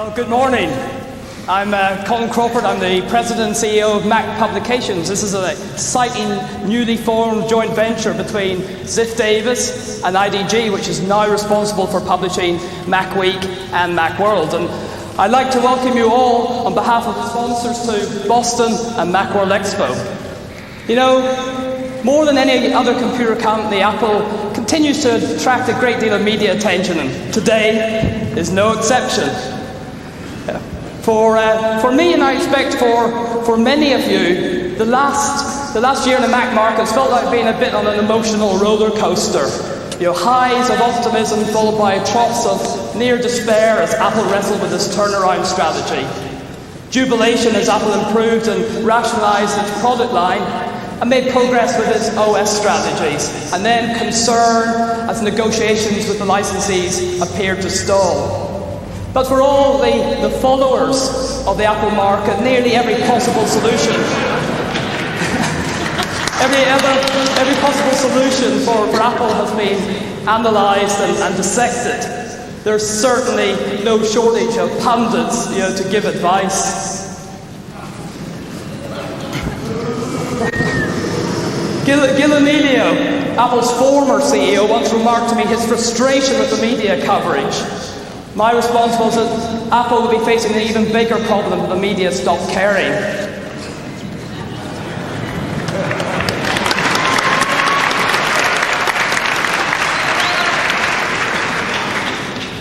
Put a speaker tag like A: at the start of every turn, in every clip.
A: Well, good morning. I'm Colin Crawford. I'm the President and CEO of Mac Publications. This is an exciting, newly formed joint venture between Ziff Davis and IDG, which is now responsible for publishing Mac Week and Macworld. And I'd like to welcome you all on behalf of the sponsors to Boston and Macworld Expo. You know, more than any other computer company, Apple continues to attract a great deal of media attention, and today is no exception. For me, and I expect for many of you, the last year in the Mac market has felt like being a bit on an emotional roller coaster. You know, highs of optimism followed by troughs of near despair as Apple wrestled with its turnaround strategy. Jubilation as Apple improved and rationalized its product line and made progress with its OS strategies, and then concern as negotiations with the licensees appeared to stall. But for all the followers of the Apple market, nearly every possible solution, every possible solution for Apple has been analysed and dissected. There's certainly no shortage of pundits, to give advice. Gil Amelio, Apple's former CEO, once remarked to me his frustration with the media coverage. My response was that Apple would be facing an even bigger problem if the media stopped caring.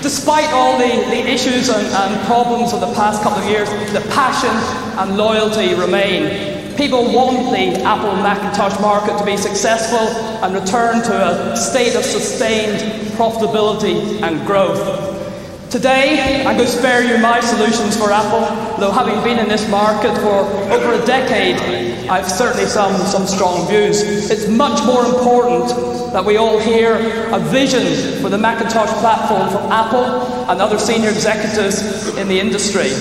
A: Despite all the issues and problems of the past couple of years, the passion and loyalty remain. People want the Apple Macintosh market to be successful and return to a state of sustained profitability and growth. Today, I'm going to spare you my solutions for Apple, though having been in this market for over a decade, I've certainly some strong views. It's much more important that we all hear a vision for the Macintosh platform from Apple and other senior executives in the industry.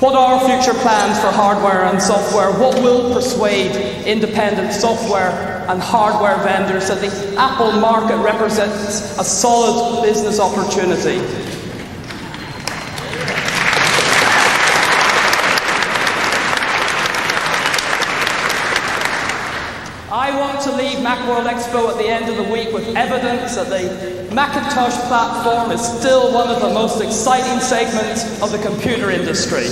A: What are future plans for hardware and software? What will persuade independent software and hardware vendors that the Apple market represents a solid business opportunity? I want to leave Macworld Expo at the end of the week with evidence that the Macintosh platform is still one of the most exciting segments of the computer industry.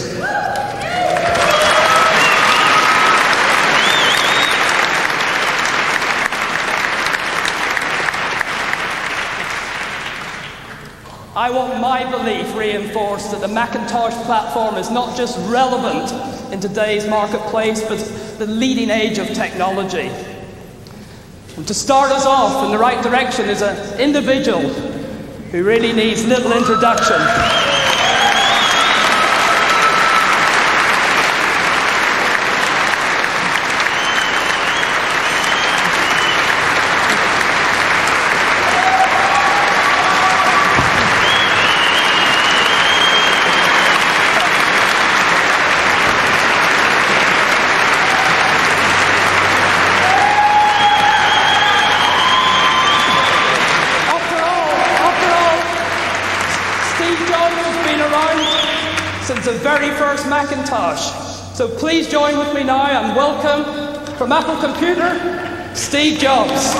A: I want my belief reinforced that the Macintosh platform is not just relevant in today's marketplace, but the leading edge of technology. And to start us off in the right direction is an individual who really needs little introduction. Since the very first Macintosh. So please join with me now and welcome from Apple Computer, Steve Jobs.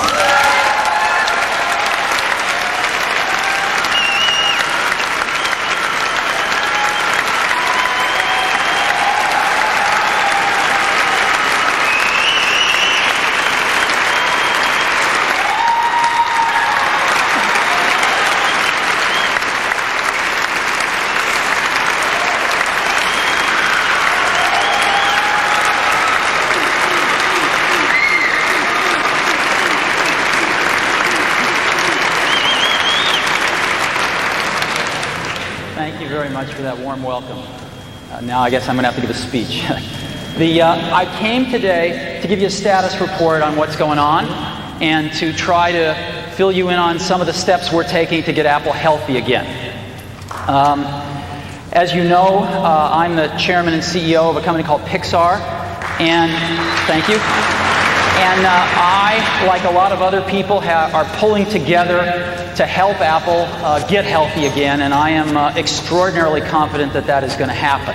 B: Thank you very much for that warm welcome. Now I guess I'm going to have to give a speech. I came today to give you a status report on what's going on and to try to fill you in on some of the steps we're taking to get Apple healthy again. As you know, I'm the chairman and CEO of a company called Pixar, and thank you. And I, like a lot of other people, are pulling together to help Apple get healthy again, and I am extraordinarily confident that that is going to happen.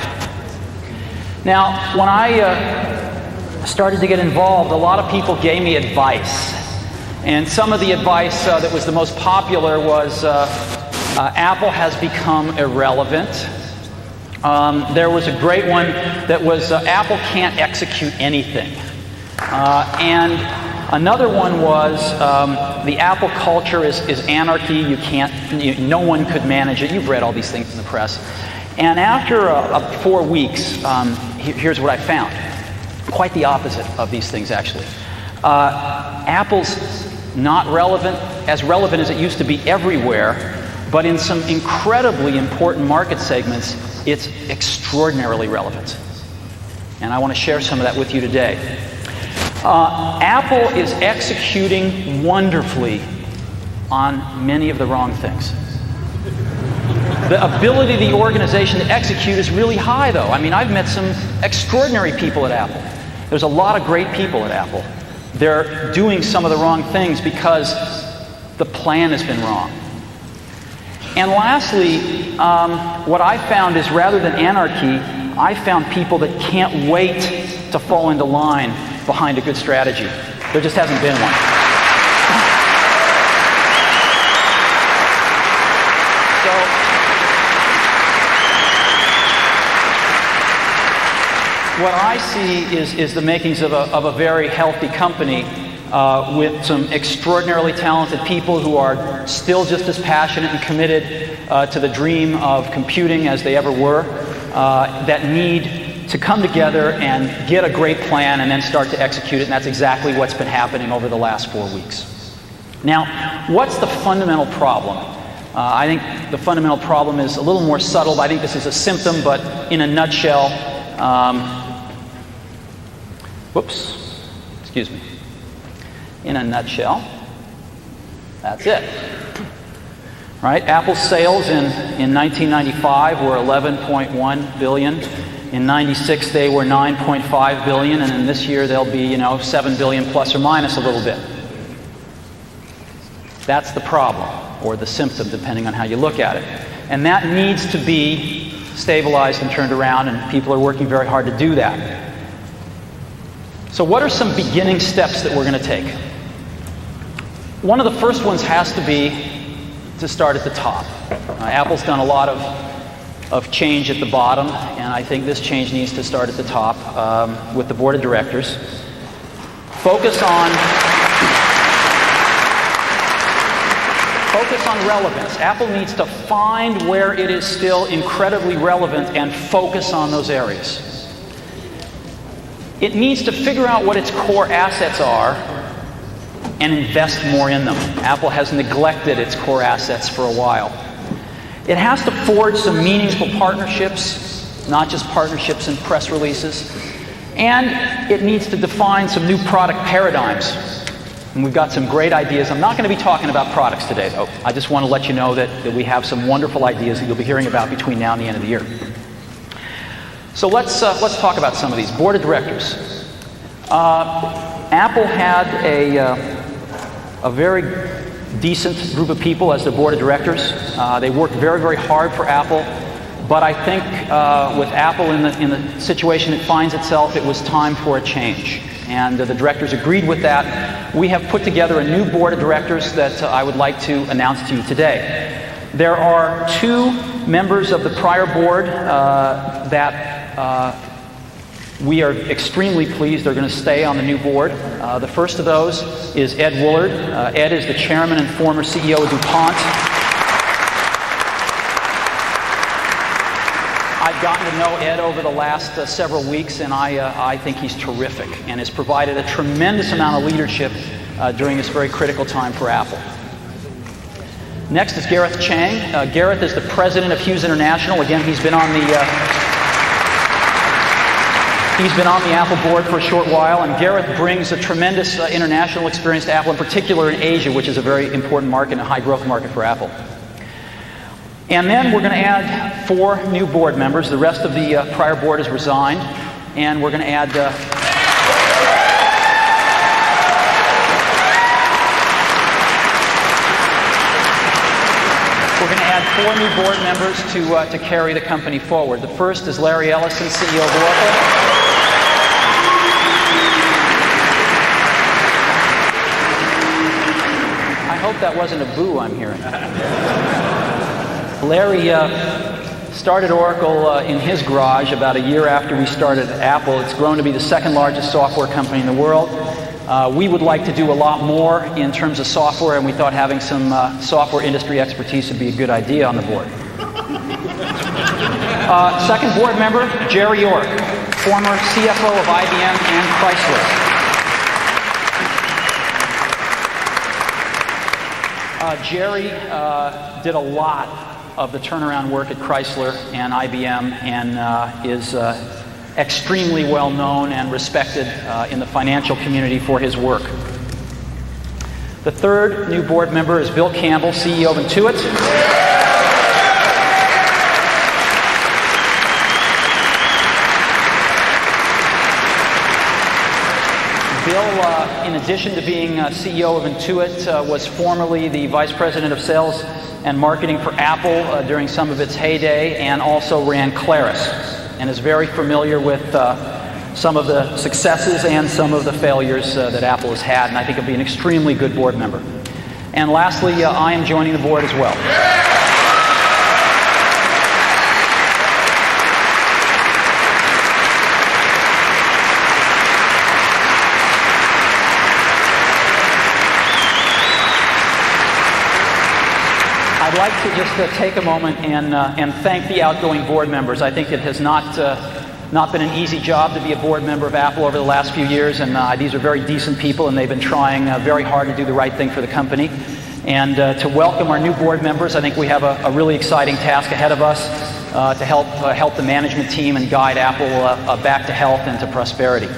B: Now, when I started to get involved, a lot of people gave me advice. And some of the advice that was the most popular was Apple has become irrelevant. There was a great one that was Apple can't execute anything. And another one was the Apple culture is anarchy. No one could manage it. You've read all these things in the press. And after 4 weeks, here's what I found. Quite the opposite of these things, actually. Apple's not as relevant as it used to be everywhere, but in some incredibly important market segments, it's extraordinarily relevant. And I want to share some of that with you today. Apple is executing wonderfully on many of the wrong things. The ability of the organization to execute is really high, though. I mean, I've met some extraordinary people at Apple. There's a lot of great people at Apple. They're doing some of the wrong things because the plan has been wrong. And lastly, what I found is rather than anarchy, I found people that can't wait to fall into line behind a good strategy. There just hasn't been one. What I see is the makings of a very healthy company with some extraordinarily talented people who are still just as passionate and committed to the dream of computing as they ever were, that need to come together and get a great plan and then start to execute it, and that's exactly what's been happening over the last 4 weeks. Now, what's the fundamental problem? I think the fundamental problem is a little more subtle. I think this is a symptom, but in a nutshell, excuse me. In a nutshell, that's it. Right? Apple's sales in 1995 were 11.1 billion. In 96 they were 9.5 billion, and in this year they'll be, 7 billion plus or minus a little bit. That's the problem, or the symptom, depending on how you look at it. And that needs to be stabilized and turned around, and people are working very hard to do that. So what are some beginning steps that we're going to take? One of the first ones has to be to start at the top. Apple's done a lot of change at the bottom, and I think this change needs to start at the top with the board of directors. Focus on relevance. Apple needs to find where it is still incredibly relevant and focus on those areas. It needs to figure out what its core assets are and invest more in them. Apple has neglected its core assets for a while. It has to forge some meaningful partnerships, not just partnerships and press releases. And it needs to define some new product paradigms. And we've got some great ideas. I'm not going to be talking about products today, though. I just want to let you know that we have some wonderful ideas that you'll be hearing about between now and the end of the year. So let's talk about some of these. Board of directors. Apple had a very decent group of people as their board of directors. They worked very, very hard for Apple. But I think with Apple in the situation it finds itself, it was time for a change. And the directors agreed with that. We have put together a new board of directors that I would like to announce to you today. There are 2 members of the prior board that we are extremely pleased they're going to stay on the new board. The first of those is Ed Woolard. Ed is the chairman and former CEO of DuPont. I've gotten to know Ed over the last several weeks, and I think he's terrific and has provided a tremendous amount of leadership during this very critical time for Apple. Next is Gareth Chang. Gareth is the president of Hughes International. Again, he's been on the Apple board for a short while, and Gareth brings a tremendous international experience to Apple, in particular in Asia, which is a very important market and a high-growth market for Apple. And then we're going to add 4 new board members. The rest of the prior board has resigned, and we're going to add we're going to add 4 new board members to carry the company forward. The first is Larry Ellison, CEO of Oracle. I hope that wasn't a boo I'm hearing. Larry started Oracle in his garage about a year after we started Apple. It's grown to be the second largest software company in the world. We would like to do a lot more in terms of software, and we thought having some software industry expertise would be a good idea on the board. Second board member, Jerry York, former CFO of IBM and Chrysler. Jerry did a lot of the turnaround work at Chrysler and IBM and is extremely well known and respected in the financial community for his work. The third new board member is Bill Campbell, CEO of Intuit. Bill, in addition to being CEO of Intuit, was formerly the Vice President of Sales and Marketing for Apple during some of its heyday, and also ran Claris, and is very familiar with some of the successes and some of the failures that Apple has had, and I think he'll be an extremely good board member. And lastly, I am joining the board as well. I'd like to just take a moment and thank the outgoing board members. I think it has not been an easy job to be a board member of Apple over the last few years, and these are very decent people, and they've been trying very hard to do the right thing for the company. And to welcome our new board members, I think we have a really exciting task ahead of us to help the management team and guide Apple back to health and to prosperity.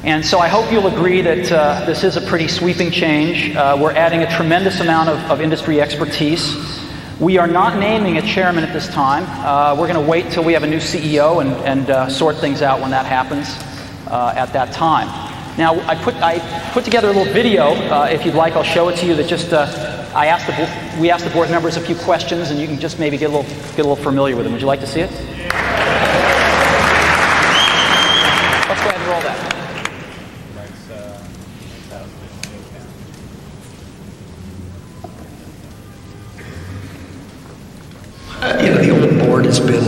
B: And so I hope you'll agree that this is a pretty sweeping change. We're adding a tremendous amount of industry expertise. We are not naming a chairman at this time. We're going to wait till we have a new CEO and sort things out when that happens at that time. Now, I put together a little video. If you'd like, I'll show it to you. That just we asked the board members a few questions, and you can just maybe get a little familiar with them. Would you like to see it? Let's go ahead and roll that.
C: The old board has been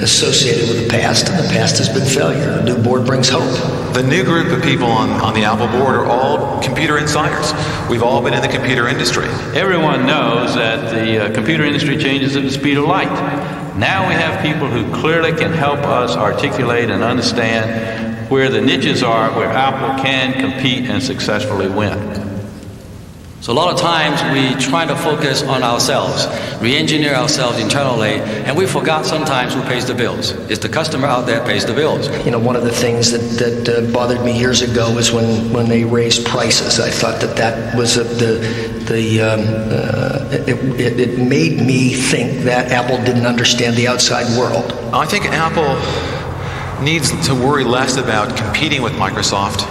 C: associated with the past, and the past has been failure. The new board brings hope.
D: The new group of people on the Apple board are all computer insiders. We've all been in the computer industry.
E: Everyone knows that the computer industry changes at the speed of light. Now we have people who clearly can help us articulate and understand where the niches are, where Apple can compete and successfully win.
F: So a lot of times we try to focus on ourselves, re-engineer ourselves internally, and we forgot sometimes who pays the bills. It's the customer out there pays the bills.
C: One of the things that bothered me years ago was when they raised prices. I thought that was it made me think that Apple didn't understand the outside world.
D: I think Apple needs to worry less about competing with Microsoft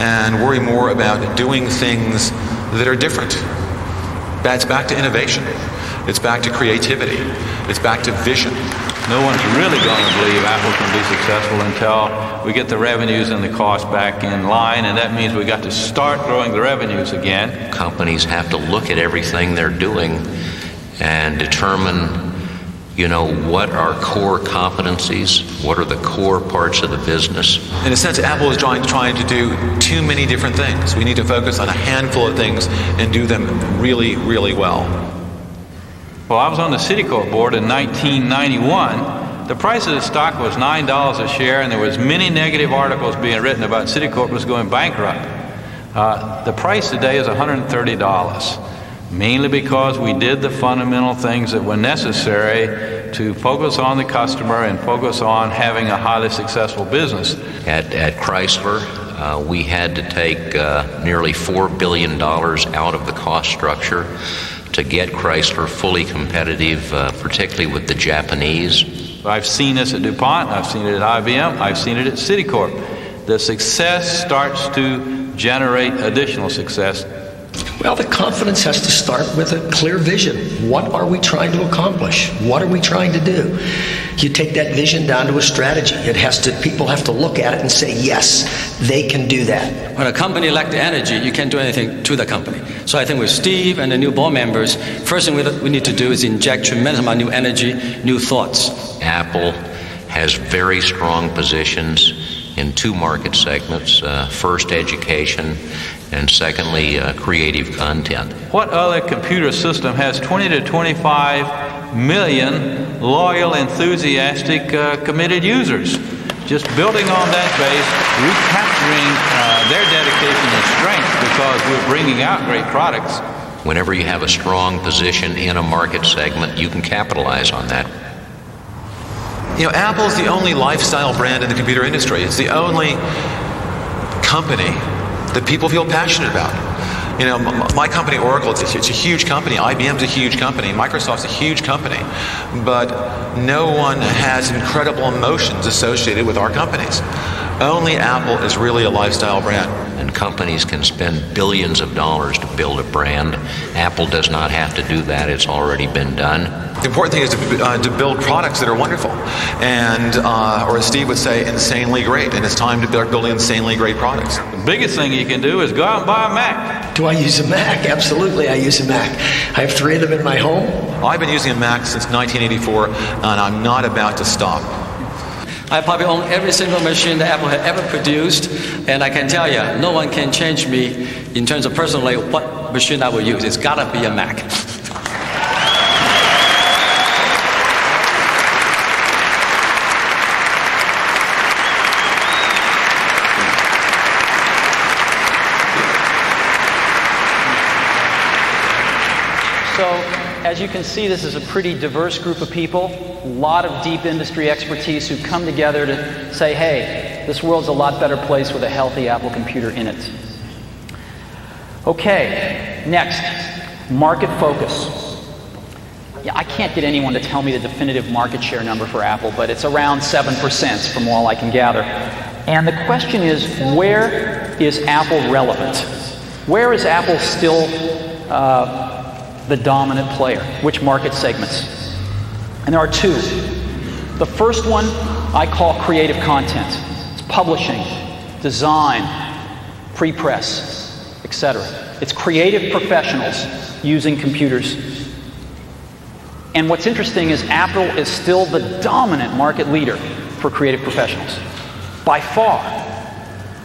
D: and worry more about doing things that are different. That's back to innovation. It's back to creativity. It's back to vision.
E: No one's really going to believe Apple can be successful until we get the revenues and the costs back in line, and that means we got to start growing the revenues again.
G: Companies have to look at everything they're doing and determine, what are core competencies, what are the core parts of the business.
D: In a sense, Apple is trying to do too many different things. We need to focus on a handful of things and do them really, really well.
E: Well, I was on the Citicorp board in 1991. The price of the stock was $9 a share, and there was many negative articles being written about Citicorp was going bankrupt. The price today is $130. Mainly because we did the fundamental things that were necessary to focus on the customer and focus on having a highly successful business.
G: At Chrysler, we had to take nearly $4 billion out of the cost structure to get Chrysler fully competitive, particularly with the Japanese.
E: I've seen this at DuPont, I've seen it at IBM, I've seen it at Citicorp. The success starts to generate additional success.
C: Well, the confidence has to start with a clear vision. What are we trying to accomplish? What are we trying to do? You take that vision down to a strategy. People have to look at it and say, yes, they can do that.
F: When a company lacks the energy, you can't do anything to the company. So I think with Steve and the new board members, first thing we need to do is inject tremendous amount of new energy, new thoughts.
G: Apple has very strong positions in two market segments. First, education, and secondly, creative content.
E: What other computer system has 20 to 25 million loyal, enthusiastic, committed users? Just building on that base, recapturing their dedication and strength because we're bringing out great products.
G: Whenever you have a strong position in a market segment, you can capitalize on that.
D: You know, Apple's the only lifestyle brand in the computer industry. It's the only company that people feel passionate about. You know, my company, Oracle, it's a huge company. IBM's a huge company. Microsoft's a huge company. But no one has incredible emotions associated with our companies. Only Apple is really a lifestyle brand.
G: And companies can spend billions of dollars to build a brand. Apple does not have to do that. It's already been done.
D: The important thing is to build products that are wonderful and, or as Steve would say, insanely great. And it's time to start building insanely great products.
E: The biggest thing you can do is go out and buy a Mac.
C: Do I use a Mac? Absolutely, I use a Mac. I have 3 of them in my home.
D: I've been using a Mac since 1984, and I'm not about to stop.
F: I probably own every single machine that Apple had ever produced, and I can tell you, no one can change me in terms of personally what machine I will use. It's gotta be a Mac.
B: So, as you can see, this is a pretty diverse group of people, a lot of deep industry expertise who come together to say, hey, this world's a lot better place with a healthy Apple computer in it. Okay, next, market focus. Yeah, I can't get anyone to tell me the definitive market share number for Apple, but it's around 7% from all I can gather. And the question is, where is Apple relevant? Where is Apple still the dominant player? Which market segments? And there are 2. The first one I call creative content. It's publishing, design, pre-press, etc. It's creative professionals using computers. And what's interesting is Apple is still the dominant market leader for creative professionals. By far.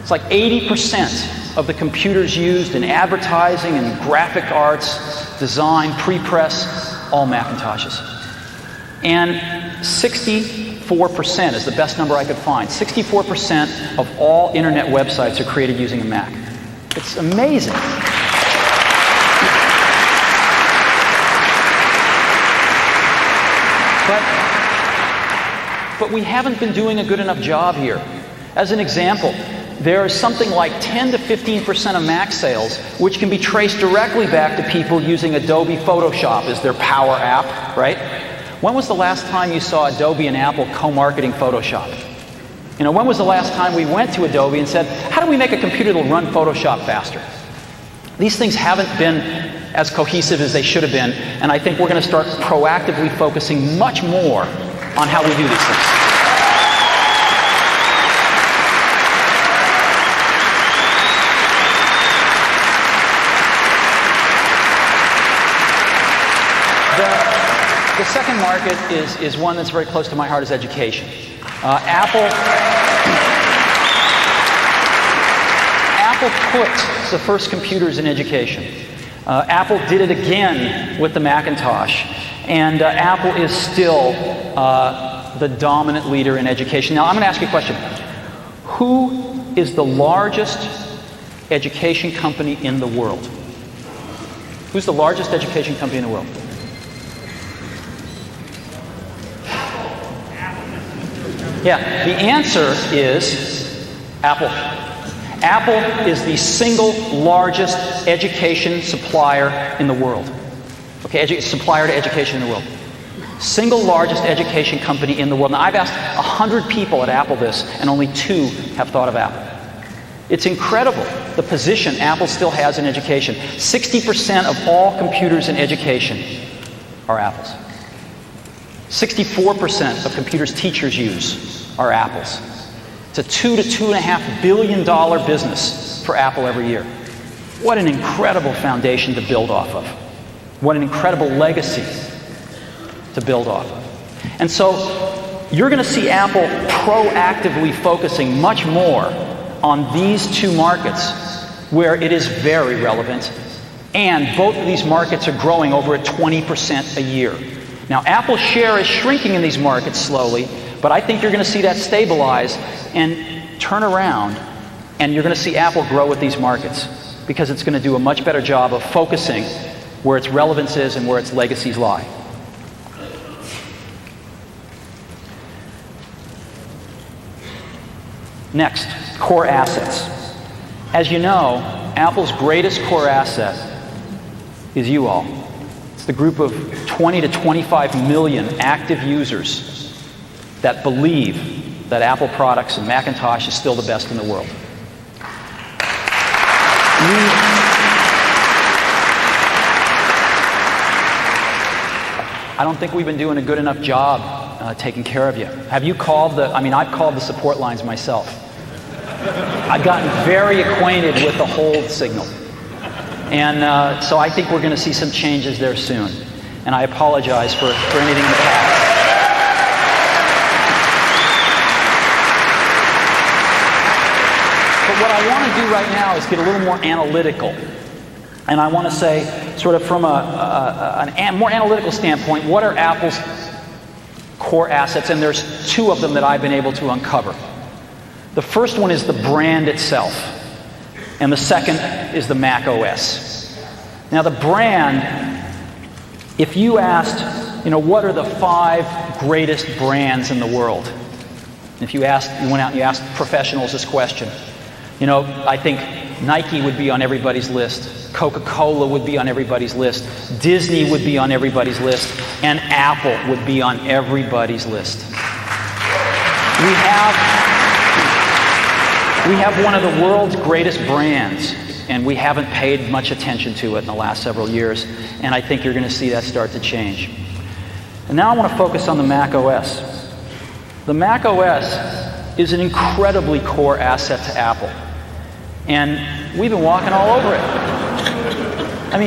B: It's like 80% of the computers used in advertising and graphic arts, design, pre-press, all Macintoshes. And 64% is the best number I could find. 64% of all internet websites are created using a Mac. It's amazing. But we haven't been doing a good enough job here. As an example, there is something like 10 to 15% of Mac sales which can be traced directly back to people using Adobe Photoshop as their power app, right? When was the last time you saw Adobe and Apple co-marketing Photoshop? You know, when was the last time we went to Adobe and said, how do we make a computer that'll run Photoshop faster? These things haven't been as cohesive as they should have been, and I think we're going to start proactively focusing much more on how we do these things. The second market is one that's very close to my heart, is education. Apple put the first computers in education. Apple did it again with the Macintosh. And Apple is still the dominant leader in education. Now, I'm going to ask you a question. Who is the largest education company in the world? Who's the largest education company in the world? Yeah, the answer is Apple. Apple is the single largest education supplier in the world. Okay, supplier to education in the world. Single largest education company in the world. Now, I've asked 100 people at Apple this, and only 2 have thought of Apple. It's incredible the position Apple still has in education. 60% of all computers in education are Apple's. 64% of computers teachers use are Apple's. It's a $2 to $2.5 billion business for Apple every year. What an incredible foundation to build off of. What an incredible legacy to build off of. And so you're going to see Apple proactively focusing much more on these two markets where it is very relevant, and both of these markets are growing over at 20% a year. Now, Apple's share is shrinking in these markets slowly, but I think you're going to see that stabilize and turn around, and you're going to see Apple grow with these markets because it's going to do a much better job of focusing where its relevance is and where its legacies lie. Next, core assets. As you know, Apple's greatest core asset is you all. It's the group of 20 to 25 million active users that believe that Apple products and Macintosh is still the best in the world. I don't think we've been doing a good enough job taking care of you. Have you called I've called the support lines myself. I've gotten very acquainted with the hold signal. And so I think we're going to see some changes there soon. And I apologize for anything in the past. But what I want to do right now is get a little more analytical. And I want to say, sort of from a more analytical standpoint, what are Apple's core assets? And there's two of them that I've been able to uncover. The first one is the brand itself, and the second is the Mac OS. Now, the brand, if you asked, what are the 5 greatest brands in the world? If you went out and you asked professionals this question, I think Nike would be on everybody's list, Coca-Cola would be on everybody's list, Disney would be on everybody's list, and Apple would be on everybody's list. We have one of the world's greatest brands, and we haven't paid much attention to it in the last several years, and I think you're going to see that start to change. And now I want to focus on the Mac OS. The Mac OS is an incredibly core asset to Apple, and we've been walking all over it.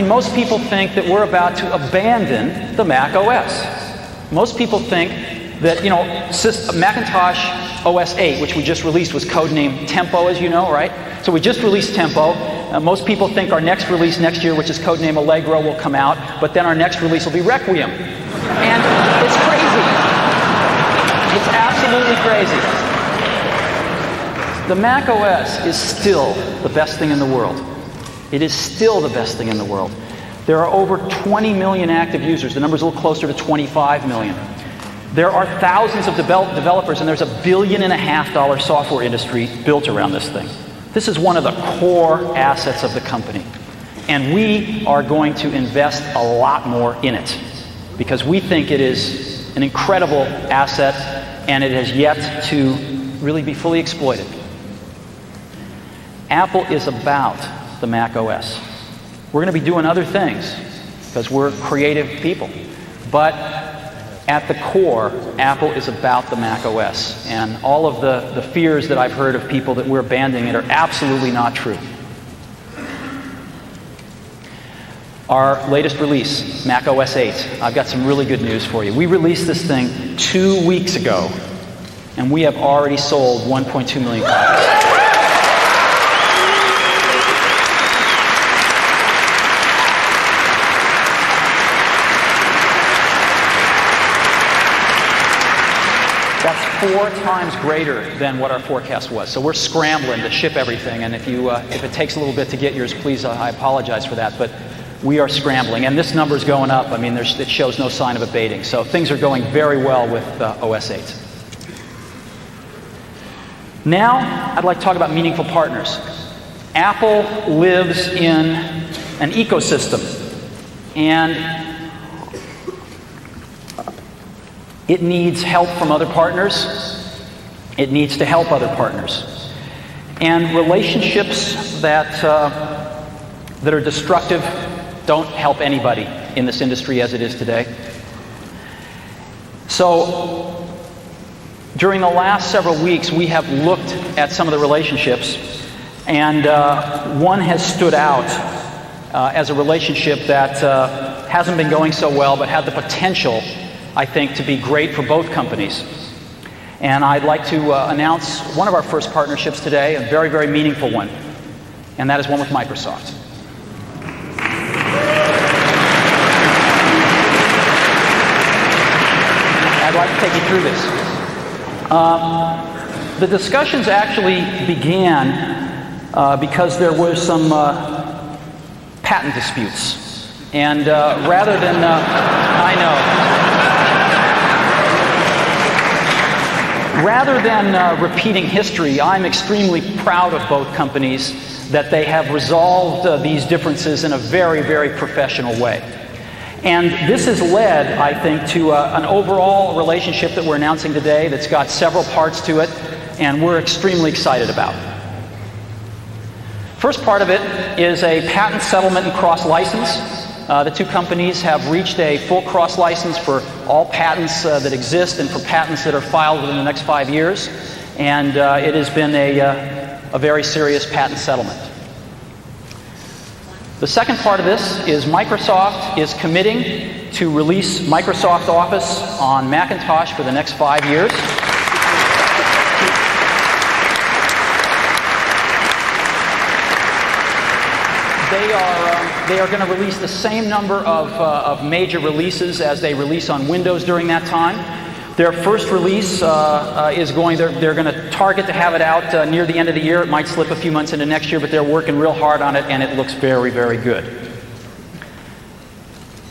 B: Most people think that we're about to abandon the Mac OS. Most people think that, Macintosh OS 8, which we just released, was codenamed Tempo, as you know, right? So we just released Tempo. Most people think our next release next year, which is codenamed Allegro, will come out, but then our next release will be Requiem. And it's crazy. It's absolutely crazy. The Mac OS is still the best thing in the world. It is still the best thing in the world. There are over 20 million active users. The number's a little closer to 25 million. There are thousands of developers, and there's $1.5 billion software industry built around this thing. This is one of the core assets of the company. And we are going to invest a lot more in it because we think it is an incredible asset and it has yet to really be fully exploited. Apple is about the Mac OS. We're going to be doing other things because we're creative people. But at the core, Apple is about the Mac OS, and all of the fears that I've heard of people that we're abandoning it are absolutely not true. Our latest release, Mac OS 8, I've got some really good news for you. We released this thing 2 weeks ago, and we have already sold 1.2 million copies. That's 4 times greater than what our forecast was. So we're scrambling to ship everything, and if it takes a little bit to get yours, please, I apologize for that, but we are scrambling, and this number's going up. It shows no sign of abating. So things are going very well with OS 8. Now, I'd like to talk about meaningful partners. Apple lives in an ecosystem, and it needs help from other partners. It needs to help other partners. And relationships that are destructive don't help anybody in this industry as it is today. So during the last several weeks, we have looked at some of the relationships, and one has stood out as a relationship that hasn't been going so well, but had the potential, I think, to be great for both companies. And I'd like to announce one of our first partnerships today, a very, very meaningful one, and that is one with Microsoft. I'd like to take you through this. The discussions actually began because there were some patent disputes. And rather than, I know, rather than repeating history, I'm extremely proud of both companies that they have resolved these differences in a very, very professional way. And this has led, I think, to an overall relationship that we're announcing today that's got several parts to it, and we're extremely excited about. First part of it is a patent settlement and cross-license. The two companies have reached a full cross-license for all patents that exist and for patents that are filed within the next 5 years, and it has been a very serious patent settlement. The second part of this is Microsoft is committing to release Microsoft Office on Macintosh for the next 5 years. They are going to release the same number of major releases as they release on Windows during that time. Their first release is they're going to target to have it out near the end of the year. It might slip a few months into next year, but they're working real hard on it, and it looks very, very good.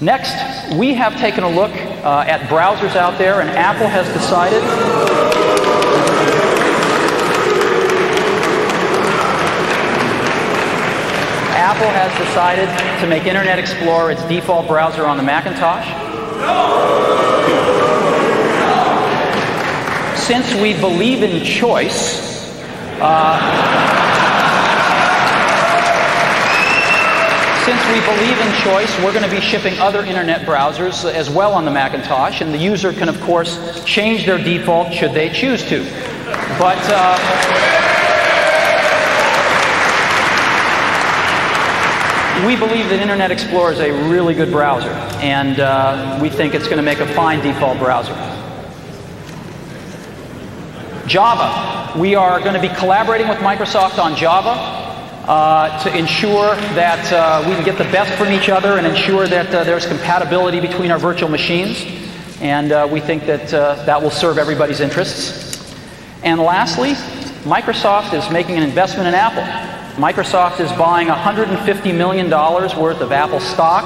B: Next, we have taken a look at browsers out there, and Apple has decided to make Internet Explorer its default browser on the Macintosh. Since we believe in choice, we're going to be shipping other Internet browsers as well on the Macintosh, and the user can, of course, change their default should they choose to. But we believe that Internet Explorer is a really good browser, and we think it's going to make a fine default browser. Java. We are going to be collaborating with Microsoft on Java to ensure that we can get the best from each other and ensure that there's compatibility between our virtual machines. And we think that that will serve everybody's interests. And lastly, Microsoft is making an investment in Apple. Microsoft is buying $150 million worth of Apple stock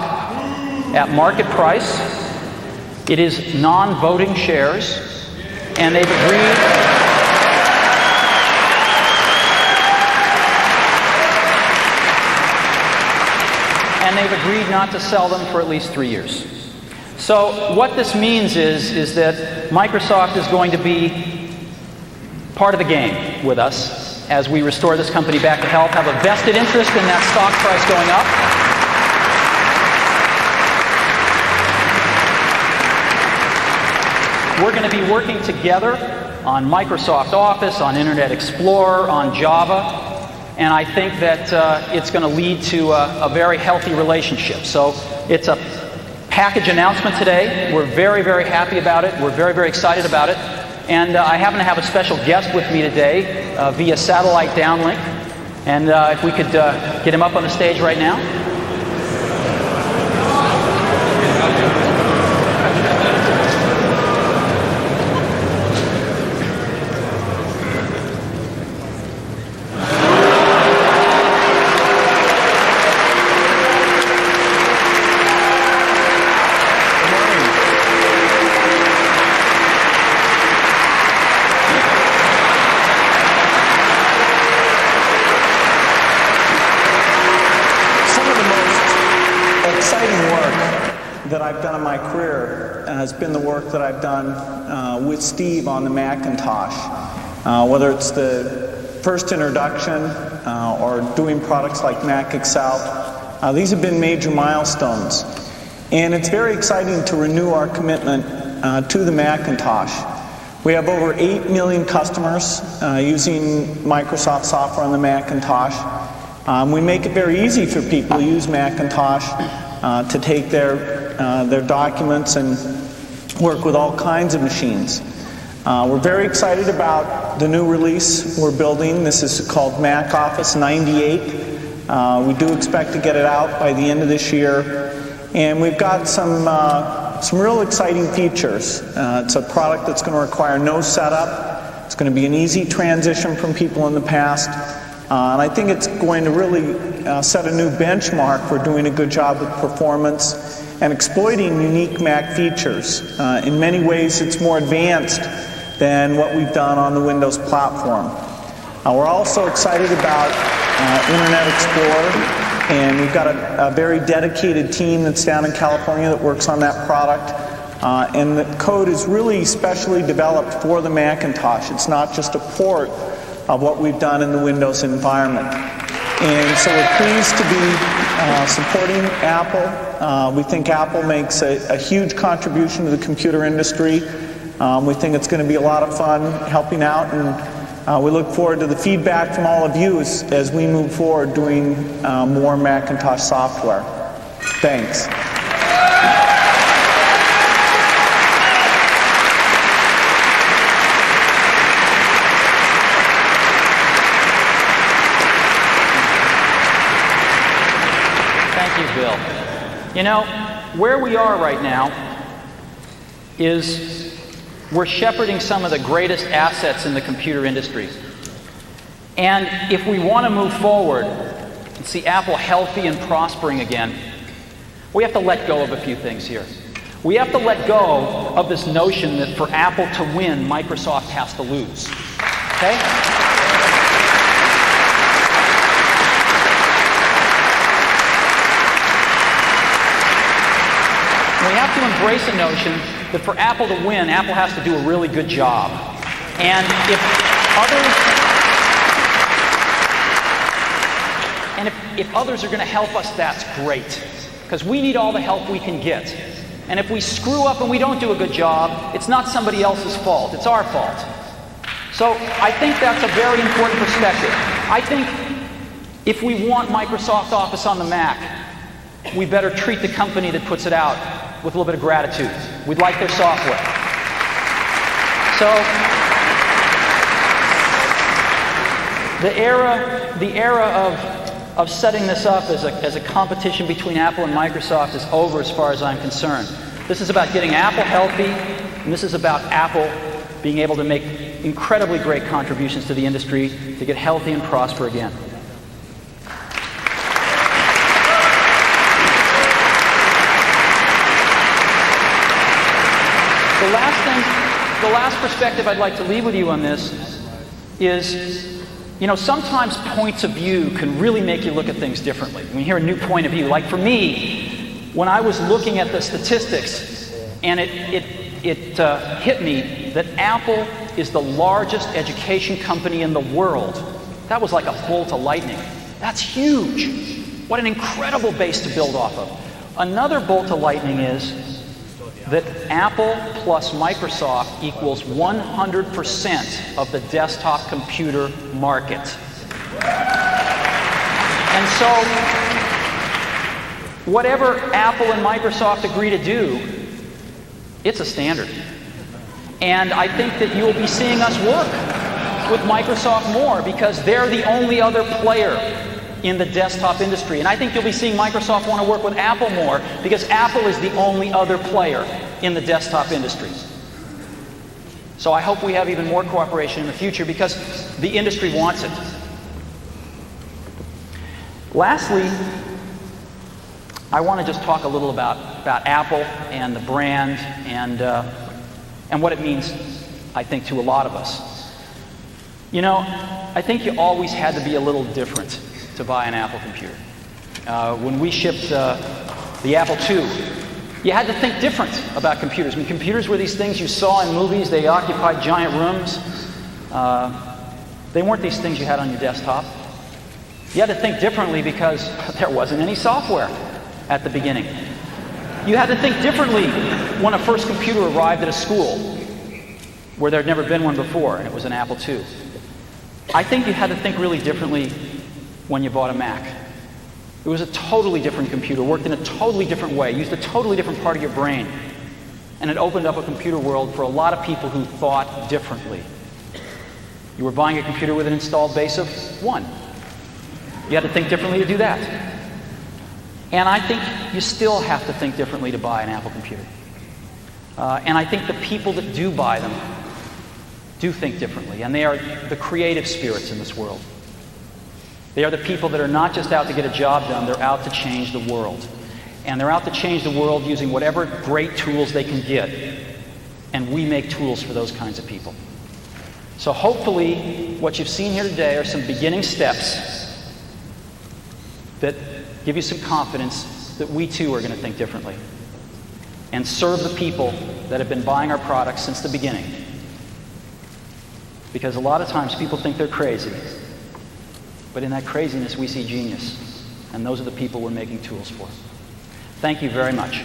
B: at market price. It is non-voting shares, and they've agreed. And they've agreed not to sell them for at least 3 years. So what this means is that Microsoft is going to be part of the game with us as we restore this company back to health, have a vested interest in that stock price going up. We're going to be working together on Microsoft Office, on Internet Explorer, on Java. And I think that it's going to lead to a very healthy relationship. So it's a package announcement today. We're very, very happy about it. We're very, very excited about it. And I happen to have a special guest with me today via satellite downlink. And if we could get him up on the stage right now.
H: that I've done in my career has been the work that I've done with Steve on the Macintosh. Whether it's the first introduction or doing products like Mac Excel. These have been major milestones. And it's very exciting to renew our commitment to the Macintosh. We have over 8 million customers using Microsoft software on the Macintosh. We make it very easy for people to use Macintosh to take their documents and work with all kinds of machines. We're very excited about the new release we're building. This is called Mac Office 98. We do expect to get it out by the end of this year. And we've got some real exciting features. It's a product that's going to require no setup. It's going to be an easy transition from people in the past. And I think it's going to really set a new benchmark for doing a good job with performance and exploiting unique Mac features. In many ways, it's more advanced than what we've done on the Windows platform. We're also excited about Internet Explorer. And we've got a very dedicated team that's down in California that works on that product. And the code is really specially developed for the Macintosh. It's not just a port of what we've done in the Windows environment. And so we're pleased to be supporting Apple. We think Apple makes a huge contribution to the computer industry. We think it's going to be a lot of fun helping out, and we look forward to the feedback from all of you as we move forward doing more Macintosh software. Thanks.
B: Thank you, Bill. You know, where we are right now is we're shepherding some of the greatest assets in the computer industry. And if we want to move forward and see Apple healthy and prospering again, we have to let go of a few things here. We have to let go of this notion that for Apple to win, Microsoft has to lose. Okay? We have to embrace a notion that for Apple to win, Apple has to do a really good job. And if others are going to help us, that's great. Because we need all the help we can get. And if we screw up and we don't do a good job, it's not somebody else's fault, it's our fault. So I think that's a very important perspective. I think if we want Microsoft Office on the Mac, we better treat the company that puts it out with a little bit of gratitude. We'd like their software. So the era of setting this up as a competition between Apple and Microsoft is over as far as I'm concerned. This is about getting Apple healthy, and this is about Apple being able to make incredibly great contributions to the industry to get healthy and prosper again. The last perspective I'd like to leave with you on this is, you know, sometimes points of view can really make you look at things differently. When you hear a new point of view, like for me, when I was looking at the statistics, and it hit me that Apple is the largest education company in the world. That was like a bolt of lightning. That's huge. What an incredible base to build off of. Another bolt of lightning is that Apple plus Microsoft equals 100% of the desktop computer market. And so, whatever Apple and Microsoft agree to do, it's a standard. And I think that you'll be seeing us work with Microsoft more because they're the only other player in the desktop industry. And I think you'll be seeing Microsoft want to work with Apple more because Apple is the only other player in the desktop industry. So I hope we have even more cooperation in the future because the industry wants it. Lastly, I want to just talk a little about Apple and the brand and what it means, I think, to a lot of us. You know, I think you always had to be a little different to buy an Apple computer. When we shipped the Apple II, you had to think different about computers. I mean, computers were these things you saw in movies. They occupied giant rooms. They weren't these things you had on your desktop. You had to think differently because there wasn't any software at the beginning. You had to think differently when a first computer arrived at a school where there had never been one before, and it was an Apple II. I think you had to think really differently when you bought a Mac. It was a totally different computer, worked in a totally different way, used a totally different part of your brain. And it opened up a computer world for a lot of people who thought differently. You were buying a computer with an installed base of 1. You had to think differently to do that. And I think you still have to think differently to buy an Apple computer. And I think the people that do buy them do think differently, and they are the creative spirits in this world. They are the people that are not just out to get a job done, they're out to change the world. And they're out to change the world using whatever great tools they can get. And we make tools for those kinds of people. So hopefully, what you've seen here today are some beginning steps that give you some confidence that we too are going to think differently and serve the people that have been buying our products since the beginning. Because a lot of times people think they're crazy, but in that craziness we see genius, and those are the people we're making tools for. Thank you very much.